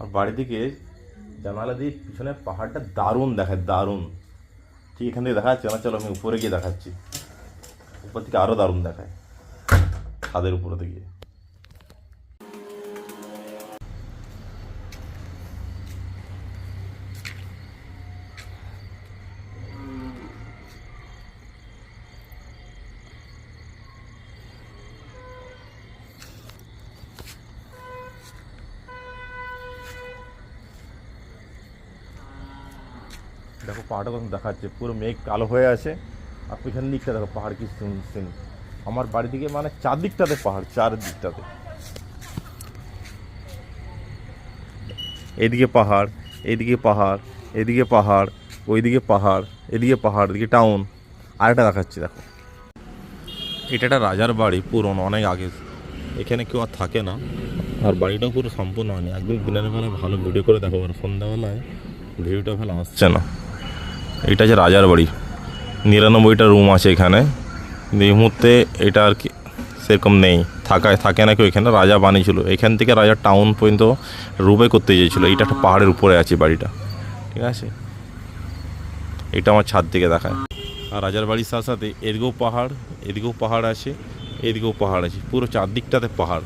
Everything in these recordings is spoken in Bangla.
আর বাড়ি থেকে জানালা দিয়ে পিছনে পাহাড়টা দারুণ দেখায়, দারুণ। ঠিক এখান থেকে দেখা যাচ্ছে না, চলো আমি উপরে গিয়ে দেখাচ্ছি। উপর থেকে আরও দারুণ দেখায় ছাদের উপরে গিয়ে। দেখো পাহাড়টা কখন দেখাচ্ছে, পুরো মেঘ কালো হয়ে আছে। আর পিছনের দিকটা দেখো পাহাড় কি সিন। আমার বাড়ি দিকে মানে চারদিকটাতে পাহাড়, চারদিকটাতে। এদিকে পাহাড়, এইদিকে পাহাড়, এদিকে পাহাড়, ওইদিকে পাহাড়, এদিকে পাহাড়, এদিকে টাউন। আরেকটা দেখাচ্ছি দেখো, এটা একটা রাজার বাড়ি, পুরনো, অনেক আগে। এখানে কেউ আর থাকে না। আর বাড়িটাও পুরো সম্পূর্ণ হয়নি। একদিন দিনের বেলায় ভালো ভিডিও করে দেখো, সন্ধ্যাবেলায় ভিডিওটা ভালো আসছে না। এটা যে রাজার বাড়ি, 99টা রুম আছে এখানে। কিন্তু এই মুহূর্তে এটা আর কি সেরকম নেই, থাকে না কেউ এখানে। রাজা বানিয়েছিল, এখান থেকে রাজা টাউন পর্যন্ত রুবে করতে চেয়েছিলো। এইটা একটা পাহাড়ের উপরে আছে বাড়িটা, ঠিক আছে। এটা আমার ছাদ থেকে দেখায়। আর রাজার বাড়ির সাথে সাথে এদিকেও পাহাড়, এদিকেও পাহাড় আছে, এদিকেও পাহাড় আছে, পুরো চারদিকটাতে পাহাড়।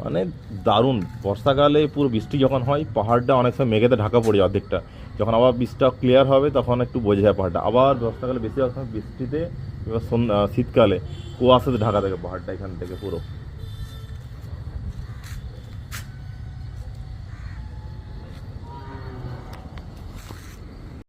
মানে দারুণ। বর্ষাকালে পুরো বৃষ্টি যখন হয়, পাহাড়টা অনেক সময় মেঘেতে ঢাকা পড়ে যায় অর্ধেকটা। যখন আবার বৃষ্টিটা ক্লিয়ার হবে তখন একটু বোঝা যায় পাহাড়টা। আবার বর্ষাকালে বেশিরভাগ সময় বৃষ্টিতে, এবার শীতকালে কুয়াশাতে ঢাকা থাকে পাহাড়টা এখান থেকে পুরো।